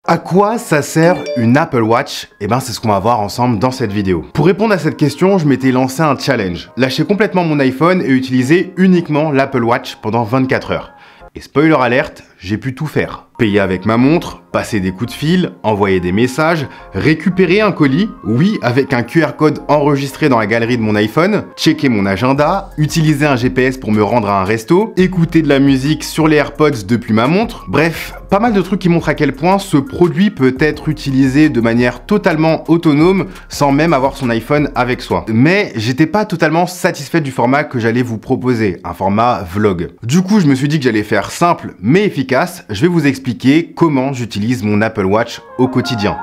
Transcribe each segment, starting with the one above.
À quoi ça sert une Apple Watch? Eh ben c'est ce qu'on va voir ensemble dans cette vidéo. Pour répondre à cette question, je m'étais lancé un challenge. Lâcher complètement mon iPhone et utiliser uniquement l'Apple Watch pendant 24 heures. Et spoiler alerte, j'ai pu tout faire. Payer avec ma montre, passer des coups de fil, envoyer des messages, récupérer un colis, oui, avec un QR code enregistré dans la galerie de mon iPhone, checker mon agenda, utiliser un GPS pour me rendre à un resto, écouter de la musique sur les AirPods depuis ma montre, bref, pas mal de trucs qui montrent à quel point ce produit peut être utilisé de manière totalement autonome sans même avoir son iPhone avec soi. Mais j'étais pas totalement satisfait du format que j'allais vous proposer, un format vlog. Du coup, je me suis dit que j'allais faire simple mais efficace. Je vais vous expliquer comment j'utilise mon Apple Watch au quotidien.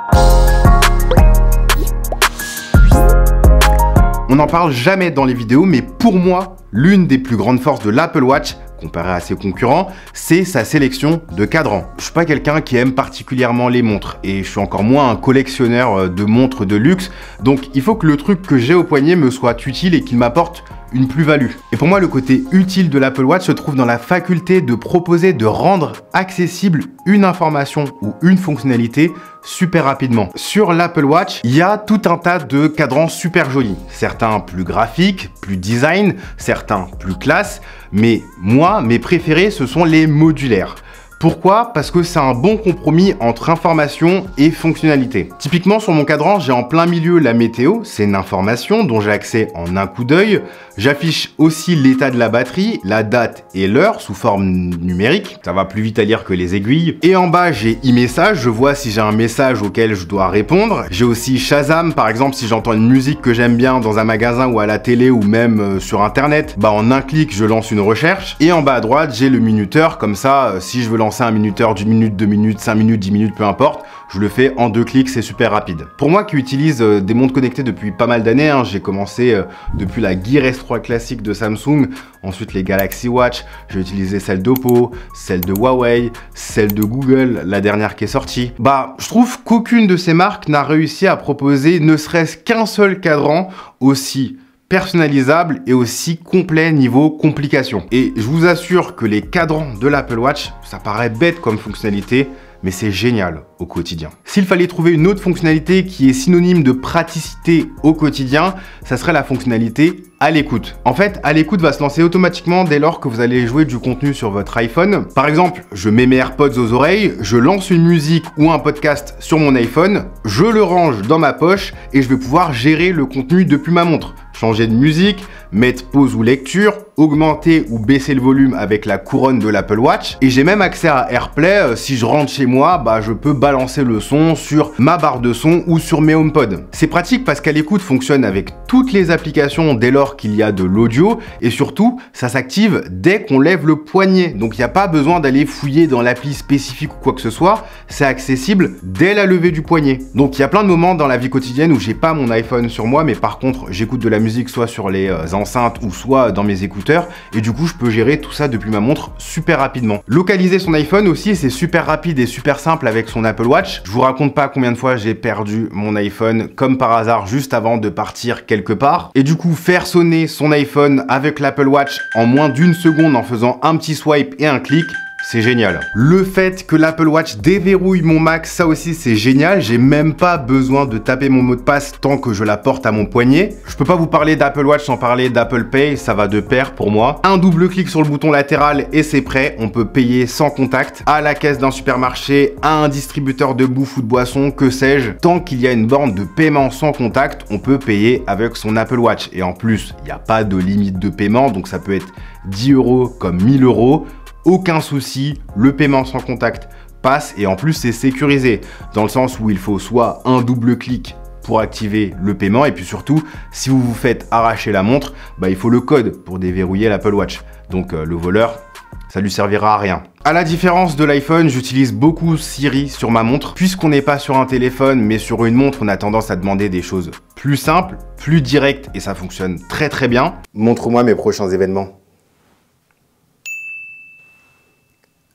On n'en parle jamais dans les vidéos, mais pour moi, l'une des plus grandes forces de l'Apple Watch, comparé à ses concurrents, c'est sa sélection de cadrans. Je suis pas quelqu'un qui aime particulièrement les montres, et je suis encore moins un collectionneur de montres de luxe, donc il faut que le truc que j'ai au poignet me soit utile et qu'il m'apporte une plus-value. Et pour moi, le côté utile de l'Apple Watch se trouve dans la faculté de proposer, de rendre accessible une information ou une fonctionnalité super rapidement. Sur l'Apple Watch, il y a tout un tas de cadrans super jolis. Certains plus graphiques, plus design, certains plus classe, mais moi, mes préférés, ce sont les modulaires. Pourquoi? Parce que c'est un bon compromis entre information et fonctionnalité. Typiquement, sur mon cadran, j'ai en plein milieu la météo, c'est une information dont j'ai accès en un coup d'œil. J'affiche aussi l'état de la batterie, la date et l'heure sous forme numérique. Ça va plus vite à lire que les aiguilles. Et en bas, j'ai e-message, je vois si j'ai un message auquel je dois répondre. J'ai aussi Shazam, par exemple, si j'entends une musique que j'aime bien dans un magasin ou à la télé ou même sur internet, bah en un clic, je lance une recherche. Et en bas à droite, j'ai le minuteur, comme ça, si je veux lancer un minuteur d'une minute, 2 minutes, 5 minutes, 10 minutes, peu importe, je le fais en 2 clics, c'est super rapide. Pour moi qui utilise des montres connectées depuis pas mal d'années, j'ai commencé depuis la Gear S3 classique de Samsung, ensuite les Galaxy Watch, j'ai utilisé celle d'Oppo, celle de Huawei, celle de Google, la dernière qui est sortie. Bah, je trouve qu'aucune de ces marques n'a réussi à proposer ne serait-ce qu'un seul cadran aussi personnalisable et aussi complet niveau complication. Et je vous assure que les cadrans de l'Apple Watch, ça paraît bête comme fonctionnalité, mais c'est génial au quotidien. S'il fallait trouver une autre fonctionnalité qui est synonyme de praticité au quotidien, ça serait la fonctionnalité à l'écoute. En fait, à l'écoute va se lancer automatiquement dès lors que vous allez jouer du contenu sur votre iPhone. Par exemple, je mets mes AirPods aux oreilles, je lance une musique ou un podcast sur mon iPhone, je le range dans ma poche et je vais pouvoir gérer le contenu depuis ma montre. Changer de musique, mettre pause ou lecture, augmenter ou baisser le volume avec la couronne de l'Apple Watch. Et j'ai même accès à AirPlay. Si je rentre chez moi, bah, je peux balancer le son sur ma barre de son ou sur mes HomePod. C'est pratique parce qu'à l'écoute fonctionne avec toutes les applications dès lors qu'il y a de l'audio. Et surtout, ça s'active dès qu'on lève le poignet. Donc il n'y a pas besoin d'aller fouiller dans l'appli spécifique ou quoi que ce soit. C'est accessible dès la levée du poignet. Donc il y a plein de moments dans la vie quotidienne où j'ai pas mon iPhone sur moi, mais par contre j'écoute de la musique soit sur les enceintes ou soit dans mes écouteurs, et du coup je peux gérer tout ça depuis ma montre super rapidement. Localiser son iPhone aussi, c'est super rapide et super simple avec son Apple Watch. Je vous raconte pas combien de fois j'ai perdu mon iPhone comme par hasard juste avant de partir quelque part, et du coup faire sonner son iPhone avec l'Apple Watch en moins d'une seconde en faisant un petit swipe et un clic, c'est génial. Le fait que l'Apple Watch déverrouille mon Mac, ça aussi c'est génial. J'ai même pas besoin de taper mon mot de passe tant que je la porte à mon poignet. Je peux pas vous parler d'Apple Watch sans parler d'Apple Pay, ça va de pair pour moi. Un double clic sur le bouton latéral et c'est prêt. On peut payer sans contact à la caisse d'un supermarché, à un distributeur de bouffe ou de boisson, que sais-je. Tant qu'il y a une borne de paiement sans contact, on peut payer avec son Apple Watch. Et en plus, il n'y a pas de limite de paiement, donc ça peut être 10 € comme 1000 €. Aucun souci, le paiement sans contact passe et en plus c'est sécurisé dans le sens où il faut soit un double clic pour activer le paiement et puis surtout si vous vous faites arracher la montre, bah, il faut le code pour déverrouiller l'Apple Watch. Donc le voleur, ça lui servira à rien. À la différence de l'iPhone, j'utilise beaucoup Siri sur ma montre. Puisqu'on n'est pas sur un téléphone mais sur une montre, on a tendance à demander des choses plus simples, plus directes et ça fonctionne très très bien. Montre-moi mes prochains événements.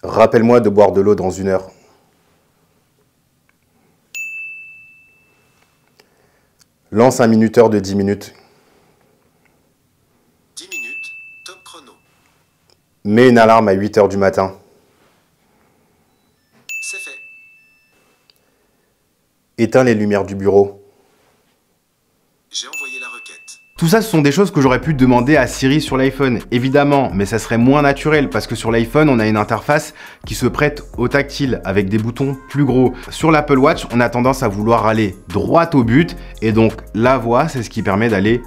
Rappelle-moi de boire de l'eau dans 1 heure. Lance un minuteur de 10 minutes. 10 minutes, top chrono. Mets une alarme à 8 h du matin. C'est fait. Éteins les lumières du bureau. J'ai envoyé la requête. Tout ça, ce sont des choses que j'aurais pu demander à Siri sur l'iPhone, évidemment, mais ça serait moins naturel parce que sur l'iPhone, on a une interface qui se prête au tactile avec des boutons plus gros. Sur l'Apple Watch, on a tendance à vouloir aller droit au but et donc la voix, c'est ce qui permet d'aller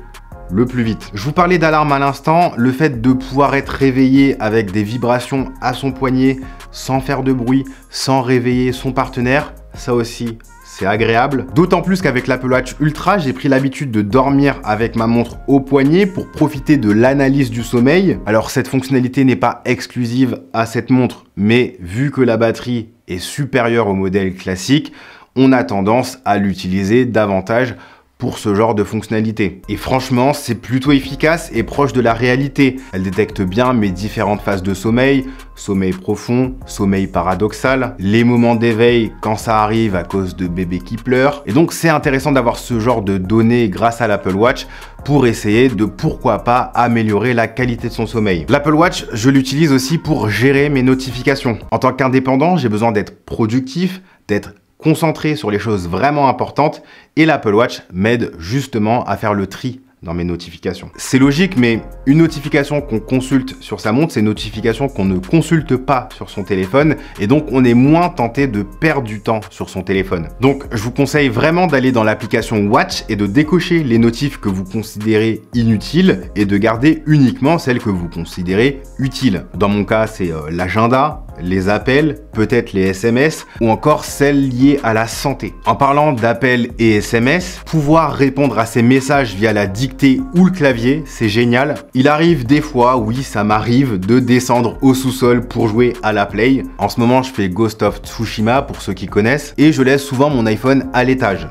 le plus vite. Je vous parlais d'alarme à l'instant, le fait de pouvoir être réveillé avec des vibrations à son poignet, sans faire de bruit, sans réveiller son partenaire, ça aussi, c'est agréable. D'autant plus qu'avec l'Apple Watch Ultra, j'ai pris l'habitude de dormir avec ma montre au poignet pour profiter de l'analyse du sommeil. Alors cette fonctionnalité n'est pas exclusive à cette montre, mais vu que la batterie est supérieure au modèle classique, on a tendance à l'utiliser davantage pour ce genre de fonctionnalité. Et franchement, c'est plutôt efficace et proche de la réalité. Elle détecte bien mes différentes phases de sommeil, sommeil profond, sommeil paradoxal, les moments d'éveil quand ça arrive à cause de bébés qui pleurent. Et donc c'est intéressant d'avoir ce genre de données grâce à l'Apple Watch pour essayer de, pourquoi pas, améliorer la qualité de son sommeil. L'Apple Watch, je l'utilise aussi pour gérer mes notifications. En tant qu'indépendant, j'ai besoin d'être productif, d'être concentré sur les choses vraiment importantes et l'Apple Watch m'aide justement à faire le tri dans mes notifications. C'est logique, mais une notification qu'on consulte sur sa montre, c'est une notification qu'on ne consulte pas sur son téléphone et donc on est moins tenté de perdre du temps sur son téléphone. Donc je vous conseille vraiment d'aller dans l'application Watch et de décocher les notifs que vous considérez inutiles et de garder uniquement celles que vous considérez utiles. Dans mon cas, c'est l'agenda, les appels, peut-être les SMS ou encore celles liées à la santé. En parlant d'appels et SMS, pouvoir répondre à ces messages via la dictée ou le clavier, c'est génial. Il arrive des fois, oui, ça m'arrive de descendre au sous-sol pour jouer à la Play. En ce moment, je fais Ghost of Tsushima pour ceux qui connaissent et je laisse souvent mon iPhone à l'étage.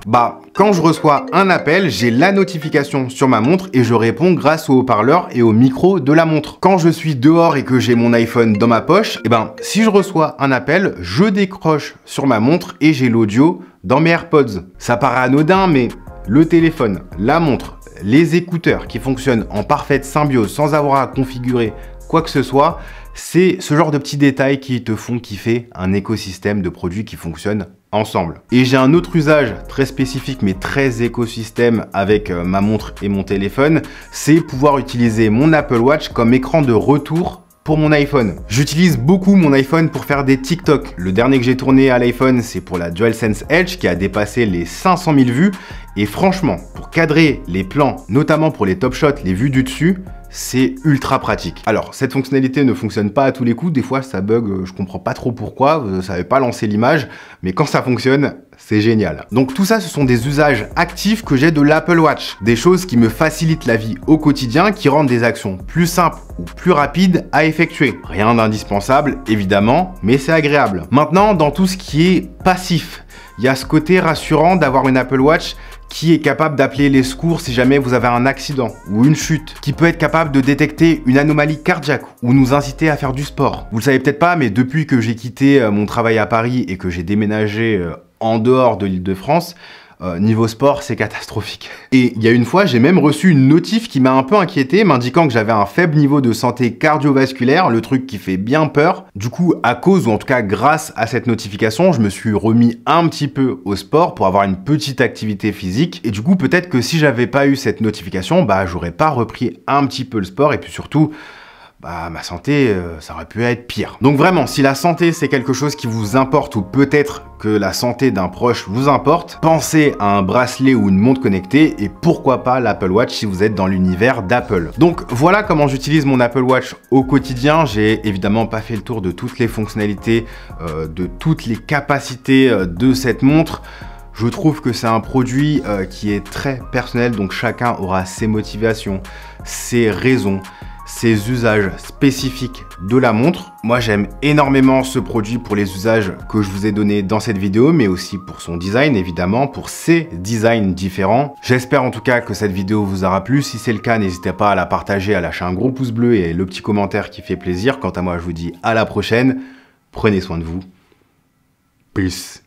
Quand je reçois un appel, j'ai la notification sur ma montre et je réponds grâce au haut-parleur et au micro de la montre. Quand je suis dehors et que j'ai mon iPhone dans ma poche, si je reçois un appel, je décroche sur ma montre et j'ai l'audio dans mes AirPods. Ça paraît anodin, mais le téléphone, la montre, les écouteurs qui fonctionnent en parfaite symbiose sans avoir à configurer quoi que ce soit, c'est ce genre de petits détails qui te font kiffer un écosystème de produits qui fonctionnent ensemble. Et j'ai un autre usage très spécifique mais très écosystème avec ma montre et mon téléphone, c'est pouvoir utiliser mon Apple Watch comme écran de retour pour mon iPhone. J'utilise beaucoup mon iPhone pour faire des TikTok. Le dernier que j'ai tourné à l'iPhone, c'est pour la DualSense Edge qui a dépassé les 500 000 vues. Et franchement, pour cadrer les plans, notamment pour les top shots, les vues du dessus, c'est ultra pratique. Alors, cette fonctionnalité ne fonctionne pas à tous les coups. Des fois, ça bug, je comprends pas trop pourquoi, vous savez pas lancer l'image, mais quand ça fonctionne, c'est génial. Donc tout ça, ce sont des usages actifs que j'ai de l'Apple Watch. Des choses qui me facilitent la vie au quotidien, qui rendent des actions plus simples ou plus rapides à effectuer. Rien d'indispensable, évidemment, mais c'est agréable. Maintenant, dans tout ce qui est passif, il y a ce côté rassurant d'avoir une Apple Watch qui est capable d'appeler les secours si jamais vous avez un accident ou une chute, qui peut être capable de détecter une anomalie cardiaque ou nous inciter à faire du sport. Vous le savez peut-être pas, mais depuis que j'ai quitté mon travail à Paris et que j'ai déménagé en dehors de l'Île-de-France, niveau sport, c'est catastrophique. Et il y a une fois, j'ai même reçu une notif qui m'a un peu inquiété, m'indiquant que j'avais un faible niveau de santé cardiovasculaire, le truc qui fait bien peur. Du coup, à cause, ou en tout cas grâce à cette notification, je me suis remis un petit peu au sport pour avoir une petite activité physique. Et du coup, peut-être que si j'avais pas eu cette notification, j'aurais pas repris un petit peu le sport et puis surtout, ma santé, ça aurait pu être pire. Donc vraiment, si la santé c'est quelque chose qui vous importe ou peut-être que la santé d'un proche vous importe, pensez à un bracelet ou une montre connectée et pourquoi pas l'Apple Watch si vous êtes dans l'univers d'Apple. Donc voilà comment j'utilise mon Apple Watch au quotidien. J'ai évidemment pas fait le tour de toutes les fonctionnalités, de toutes les capacités de cette montre. Je trouve que c'est un produit qui est très personnel, donc chacun aura ses motivations, ses raisons, ses usages spécifiques de la montre. Moi, j'aime énormément ce produit pour les usages que je vous ai donnés dans cette vidéo, mais aussi pour son design, évidemment, pour ses designs différents. J'espère en tout cas que cette vidéo vous aura plu. Si c'est le cas, n'hésitez pas à la partager, à lâcher un gros pouce bleu et le petit commentaire qui fait plaisir. Quant à moi, je vous dis à la prochaine. Prenez soin de vous. Peace.